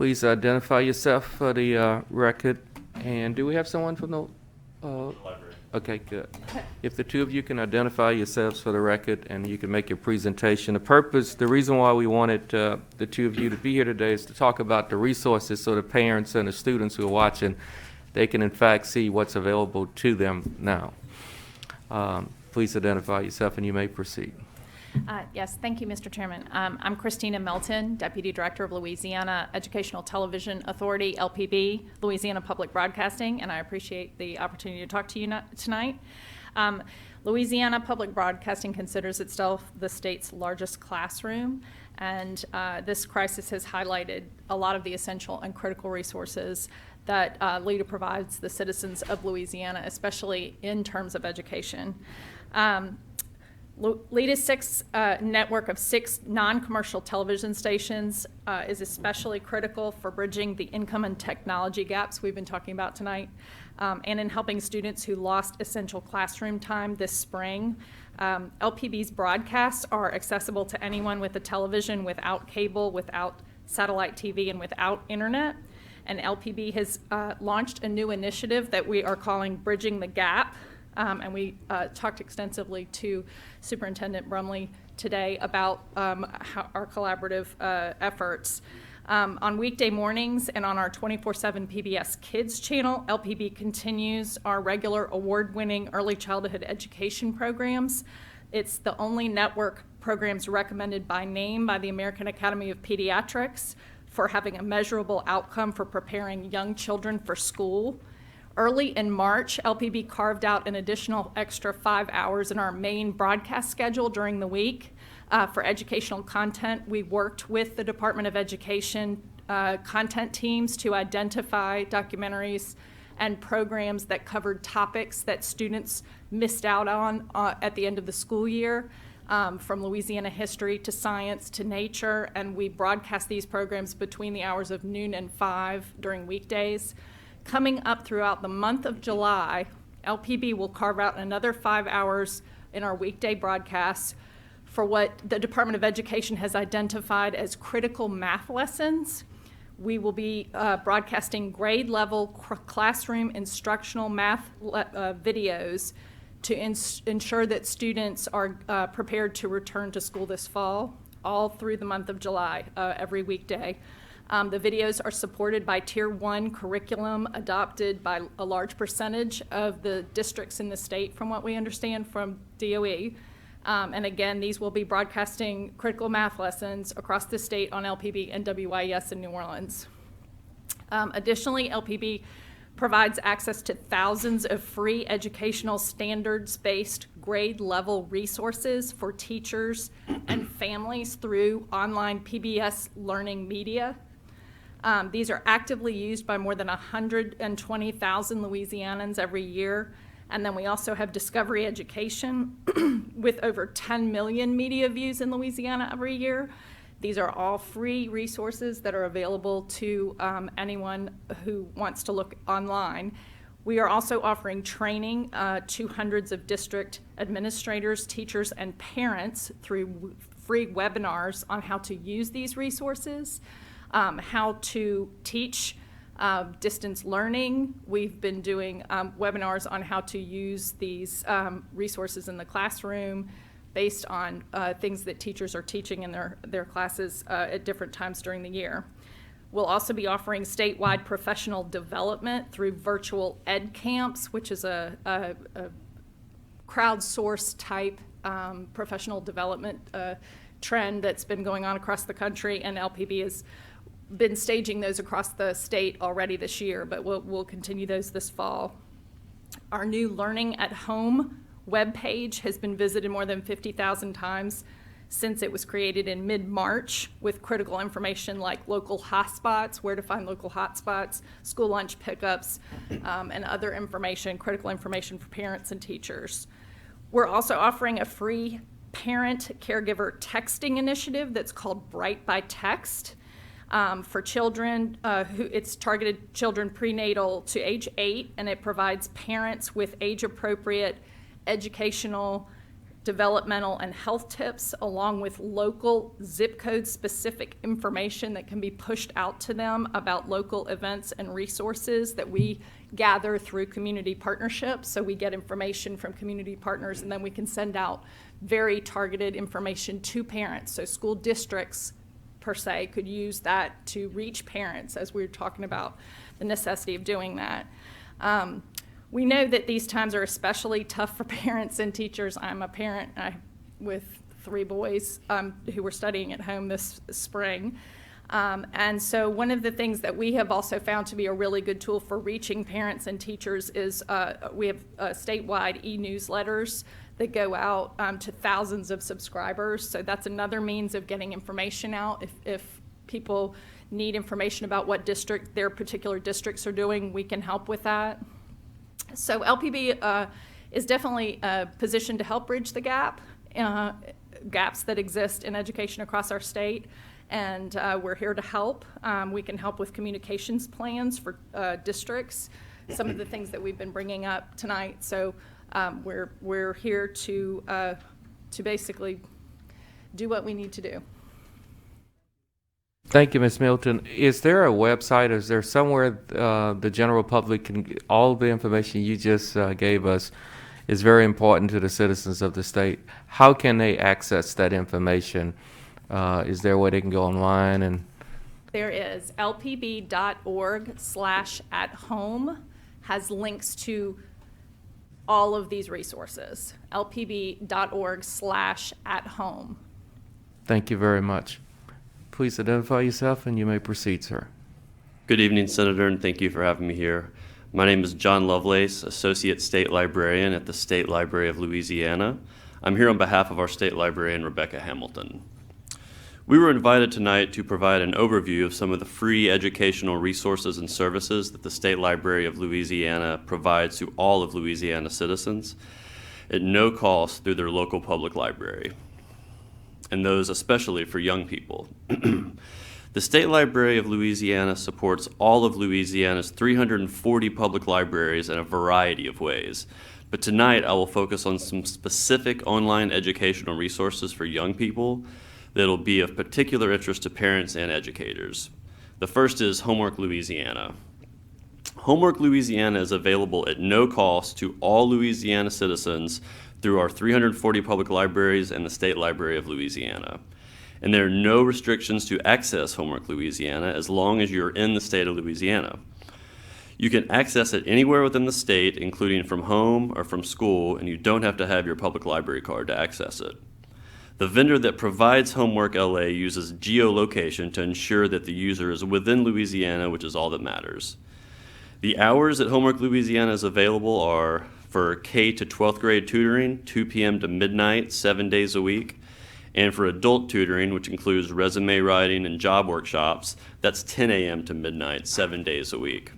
Please identify yourself for the record. And do we have someone from the Library. Okay, good. If the two of you can identify yourselves for the record and you can make your presentation. The reason why we wanted the two of you to be here today is to talk about the resources so the parents and the students who are watching, they can in fact see what's available to them now. Please identify yourself and you may proceed. Yes, thank you, Mr. Chairman. I'm Christina Melton, Deputy Director of Louisiana Educational Television Authority, LPB, Louisiana Public Broadcasting, and I appreciate the opportunity to talk to you tonight. Louisiana Public Broadcasting considers itself the state's largest classroom, and this crisis has highlighted a lot of the essential and critical resources that LEADA provides the citizens of Louisiana, especially in terms of education. LEADA's network of 6 non-commercial television stations is especially critical for bridging the income and technology gaps we've been talking about tonight, and in helping students who lost essential classroom time this spring. LPB's broadcasts are accessible to anyone with a television without cable, without satellite TV, and without internet. And LPB has launched a new initiative that we are calling Bridging the Gap. And we talked extensively to Superintendent Brumley today about our collaborative efforts. On weekday mornings and on our 24/7 PBS Kids channel, LPB continues our regular award-winning early childhood education programs. It's the only network programs recommended by name by the American Academy of Pediatrics for having a measurable outcome for preparing young children for school. Early in March, LPB carved out an additional extra 5 hours in our main broadcast schedule during the week for educational content. We worked with the Department of Education content teams to identify documentaries and programs that covered topics that students missed out on at the end of the school year, from Louisiana history to science to nature, and we broadcast these programs between the hours of noon and 5 during weekdays. Coming up throughout the month of July, LPB will carve out another 5 hours in our weekday broadcasts for what the Department of Education has identified as critical math lessons. We will be broadcasting grade-level classroom instructional math videos to ensure that students are prepared to return to school this fall, all through the month of July, every weekday. The videos are supported by Tier 1 curriculum adopted by a large percentage of the districts in the state, from what we understand from DOE. And again, these will be broadcasting critical math lessons across the state on LPB and WYES in New Orleans. Additionally, LPB provides access to thousands of free educational standards-based grade-level resources for teachers and families through online PBS learning media. These are actively used by more than 120,000 Louisianans every year. And then we also have Discovery Education with over 10 million media views in Louisiana every year. These are all free resources that are available to anyone who wants to look online. We are also offering training to hundreds of district administrators, teachers, and parents through free webinars on how to use these resources. How to teach distance learning. We've been doing webinars on how to use these resources in the classroom based on things that teachers are teaching in their classes at different times during the year. We'll also be offering statewide professional development through virtual ed camps, which is a crowdsourced type professional development trend that's been going on across the country, and LPB has been staging those across the state already this year, but we'll continue those this fall. Our new Learning at Home webpage has been visited more than 50,000 times since it was created in mid-March, with critical information like local hotspots, where to find local hotspots, school lunch pickups, and other information, critical information for parents and teachers. We're also offering a free parent caregiver texting initiative that's called Bright by Text. For children, it's targeted children prenatal to age 8, and it provides parents with age-appropriate educational developmental and health tips, along with local zip code specific information that can be pushed out to them about local events and resources that we gather through community partnerships. So we get information from community partners, and then we can send out very targeted information to parents. So school districts per se could use that to reach parents, as we were talking about the necessity of doing that. We know that these times are especially tough for parents and teachers. I'm a parent with 3 boys who were studying at home this spring. And so one of the things that we have also found to be a really good tool for reaching parents and teachers is we have statewide e-newsletters that go out to thousands of subscribers. So that's another means of getting information out. If people need information about what district their particular districts are doing, we can help with that. So LPB is definitely positioned to help bridge the gaps that exist in education across our state, and we're here to help. We can help with communications plans for districts, some of the things that we've been bringing up tonight. So we're here to basically do what we need to do. Thank you, Ms. Milton. Is there a website? Is there somewhere the general public can get all the information you just gave us is very important to the citizens of the state? How can they access that information? Is there a way they can go online? And There is. lpb.org/@home has links to all of these resources. lpb.org/@home. thank you very much. Please identify yourself, and you may proceed, sir. Good evening, Senator, and thank you for having me here. My name is John Lovelace, Associate State Librarian at the State Library of Louisiana. I'm here on behalf of our State Librarian, Rebecca Hamilton. We were invited tonight to provide an overview of some of the free educational resources and services that the State Library of Louisiana provides to all of Louisiana citizens at no cost through their local public library, and those especially for young people. The State Library of Louisiana supports all of Louisiana's 340 public libraries in a variety of ways. But tonight I will focus on some specific online educational resources for young people that will be of particular interest to parents and educators. The first is Homework Louisiana. Homework Louisiana is available at no cost to all Louisiana citizens through our 340 public libraries and the State Library of Louisiana. And there are no restrictions to access Homework Louisiana as long as you're in the state of Louisiana. You can access it anywhere within the state, including from home or from school, and you don't have to have your public library card to access it. The vendor that provides Homework LA uses geolocation to ensure that the user is within Louisiana, which is all that matters. The hours that Homework Louisiana is available are for K to 12th grade tutoring, 2 p.m. to midnight, 7 days a week. And for adult tutoring, which includes resume writing and job workshops, that's 10 a.m. to midnight, 7 days a week.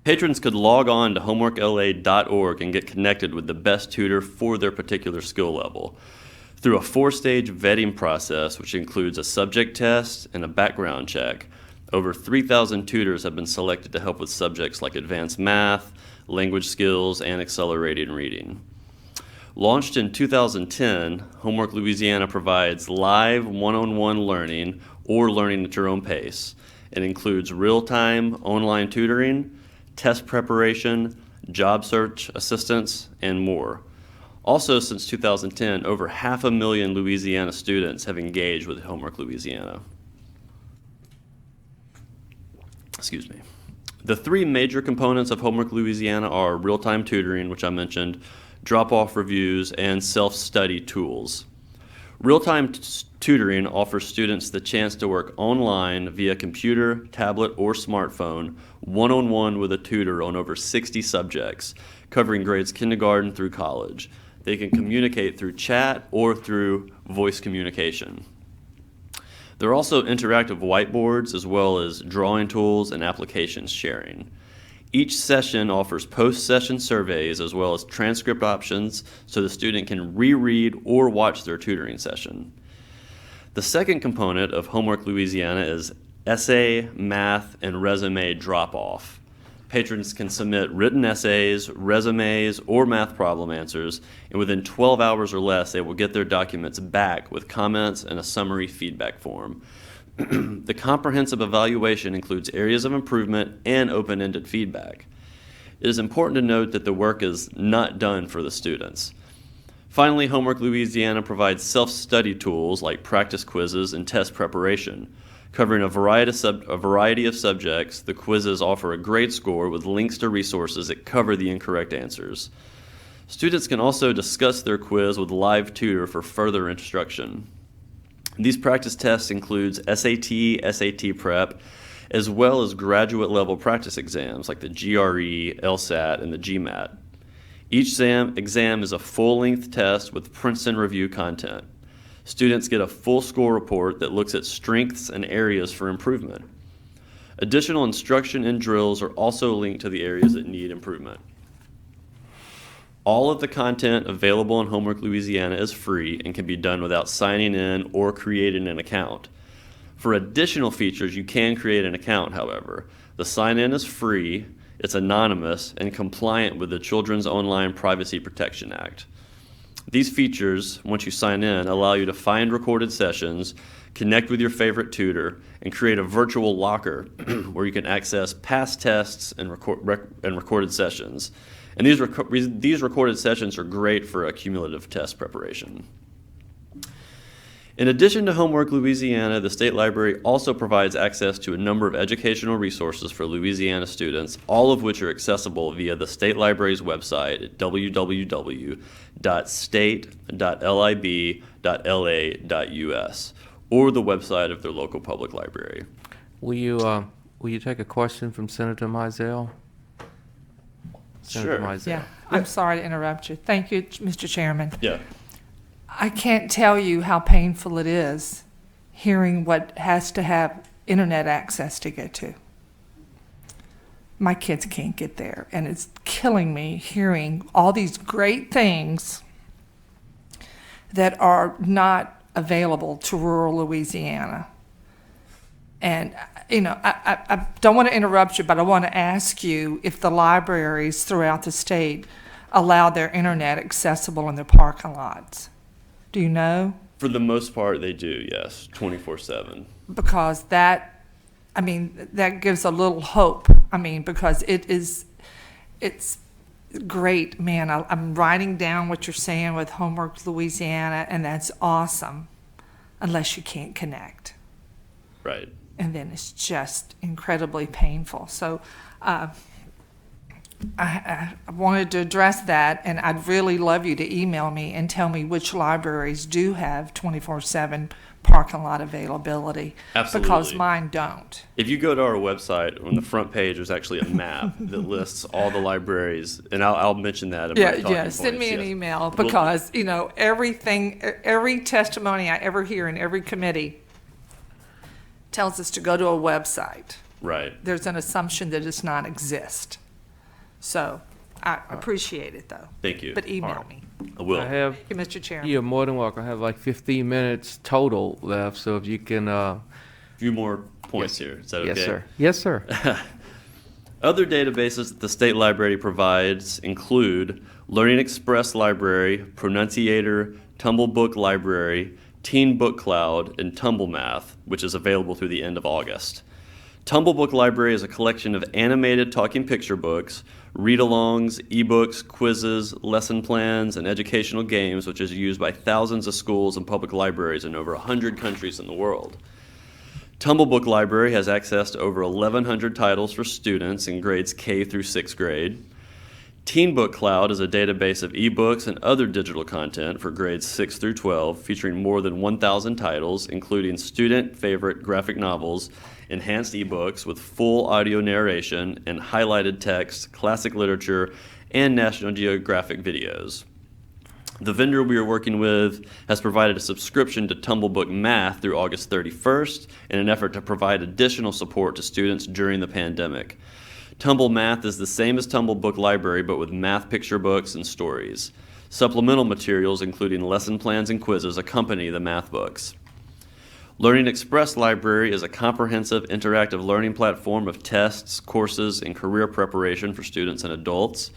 Patrons could log on to homeworkla.org and get connected with the best tutor for their particular skill level through a 4-stage vetting process, which includes a subject test and a background check. Over 3,000 tutors have been selected to help with subjects like advanced math, language skills, and accelerated reading. Launched in 2010, Homework Louisiana provides live one-on-one learning or learning at your own pace. It includes real-time online tutoring, test preparation, job search assistance, and more. Also, since 2010, over 500,000 Louisiana students have engaged with Homework Louisiana. Excuse me. The 3 major components of Homework Louisiana are real-time tutoring, which I mentioned, drop-off reviews, and self-study tools. Real-time tutoring offers students the chance to work online via computer, tablet, or smartphone, one-on-one with a tutor on over 60 subjects, covering grades kindergarten through college. They can communicate through chat or through voice communication. There are also interactive whiteboards as well as drawing tools and applications sharing. Each session offers post-session surveys as well as transcript options so the student can reread or watch their tutoring session. The second component of Homework Louisiana is essay, math, and resume drop-off. Patrons can submit written essays, resumes, or math problem answers, and within 12 hours or less, they will get their documents back with comments and a summary feedback form. The comprehensive evaluation includes areas of improvement and open-ended feedback. It is important to note that the work is not done for the students. Finally, Homework Louisiana provides self-study tools like practice quizzes and test preparation. Covering a variety of subjects, the quizzes offer a grade score with links to resources that cover the incorrect answers. Students can also discuss their quiz with a live tutor for further instruction. These practice tests includes SAT, SAT prep, as well as graduate level practice exams like the GRE, LSAT, and the GMAT. Each exam is a full-length test with Princeton review content. Students get a full score report that looks at strengths and areas for improvement. Additional instruction and drills are also linked to the areas that need improvement. All of the content available on Homework Louisiana is free and can be done without signing in or creating an account. For additional features, you can create an account, however. The sign-in is free, it's anonymous, and compliant with the Children's Online Privacy Protection Act. These features, once you sign in, allow you to find recorded sessions, connect with your favorite tutor, and create a virtual locker where you can access past tests and recorded sessions. And these recorded sessions are great for a cumulative test preparation. In addition to Homework Louisiana, the State Library also provides access to a number of educational resources for Louisiana students, all of which are accessible via the State Library's website at www.state.lib.la.us or the website of their local public library. Will you take a question from Senator Mizell? Senator Sure. Mizell. Yeah, I'm sorry to interrupt you. Thank you, Mr. Chairman. Yeah. I can't tell you how painful it is hearing what has to have internet access to get to. My kids can't get there, and it's killing me hearing all these great things that are not available to rural Louisiana. And, you know, I don't want to interrupt you, but I want to ask you if the libraries throughout the state allow their internet accessible in their parking lots. Do you know? For the most part, they do, yes, 24/7. Because that gives a little hope. Because it's great, man. I'm writing down what you're saying with Homework Louisiana, and that's awesome, unless you can't connect. Right. And then it's just incredibly painful. So I wanted to address that, and I'd really love you to email me and tell me which libraries do have 24/7 parking lot availability. Absolutely. Because mine don't. If you go to our website, on the front page, there's actually a map that lists all the libraries, and I'll mention that. In my talking Send me points, an yes. email, because, everything, every testimony I ever hear in every committee tells us to go to a website. Right. There's an assumption that it does not exist. So I appreciate it, though. Thank you. But email me. I will. I have, Thank you, Mr. Chairman. you're more than welcome. I have like 15 minutes total left, so if you can, A few more points here. Is that okay? yes, sir. Yes, sir. Other databases that the State Library provides include Learning Express Library, Pronunciator, Tumble Book Library, Teen Book Cloud, and Tumble Math, which is available through the end of August. Tumble Book Library is a collection of animated talking picture books, read-alongs, ebooks, quizzes, lesson plans, and educational games, which is used by thousands of schools and public libraries in over 100 countries in the world. Tumble Book Library has access to over 1,100 titles for students in grades K through 6th grade. Teen Book Cloud is a database of ebooks and other digital content for grades 6 through 12, featuring more than 1,000 titles, including student favorite graphic novels, enhanced ebooks with full audio narration and highlighted text, classic literature, and National Geographic videos. The vendor we are working with has provided a subscription to Tumble Book Math through August 31st in an effort to provide additional support to students during the pandemic. Tumble Math is the same as Tumble Book Library, but with math picture books and stories. Supplemental materials, including lesson plans and quizzes, accompany the math books. Learning Express Library is a comprehensive interactive learning platform of tests, courses, and career preparation for students and adults.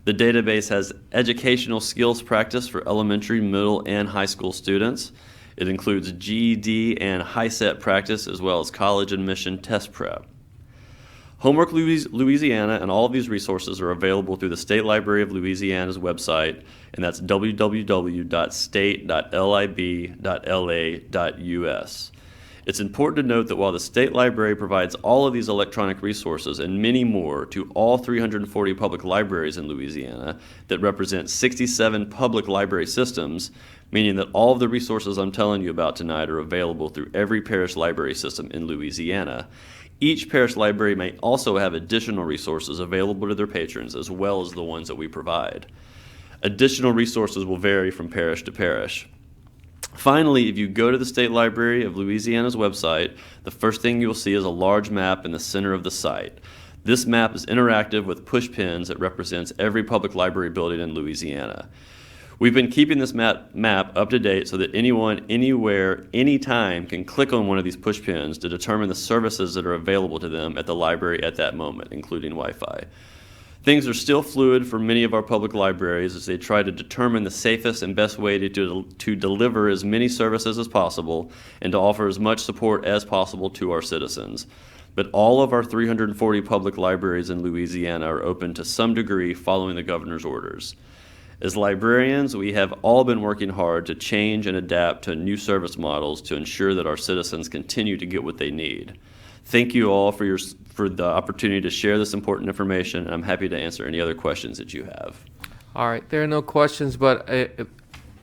The database has educational skills practice for elementary, middle, and high school students. It includes GED and HiSET practice as well as college admission test prep. Homework Louisiana and all of these resources are available through the State Library of Louisiana's website, and that's www.state.lib.la.us. It's important to note that while the State Library provides all of these electronic resources and many more to all 340 public libraries in Louisiana that represent 67 public library systems, meaning that all of the resources I'm telling you about tonight are available through every parish library system in Louisiana, each parish library may also have additional resources available to their patrons as well as the ones that we provide. Additional resources will vary from parish to parish. Finally, if you go to the State Library of Louisiana's website, the first thing you will see is a large map in the center of the site. This map is interactive with push pins that represents every public library building in Louisiana. We've been keeping this map up to date so that anyone, anywhere, anytime can click on one of these push pins to determine the services that are available to them at the library at that moment, including Wi-Fi. Things are still fluid for many of our public libraries as they try to determine the safest and best way to deliver as many services as possible and to offer as much support as possible to our citizens. But all of our 340 public libraries in Louisiana are open to some degree following the governor's orders. As librarians, we have all been working hard to change and adapt to new service models to ensure that our citizens continue to get what they need. Thank you all for the opportunity to share this important information, and I'm happy to answer any other questions that you have. All right, there are no questions, but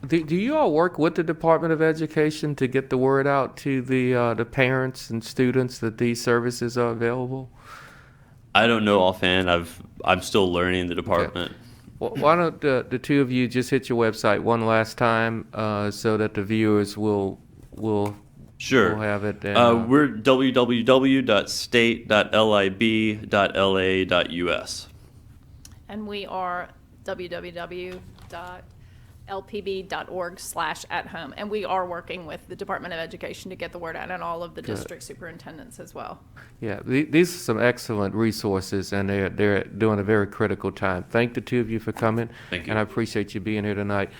do you all work with the Department of Education to get the word out to the parents and students that these services are available? I don't know offhand. I'm still learning the department. Okay. Well, why don't the two of you just hit your website one last time so that the viewers will Sure. We'll have it. We're www.state.lib.la.us. And we are www.lpb.org/@home. And we are working with the Department of Education to get the word out and all of the district superintendents as well. Yeah, these are some excellent resources, and they're doing a very critical time. Thank the two of you for coming. Thank you. And I appreciate you being here tonight.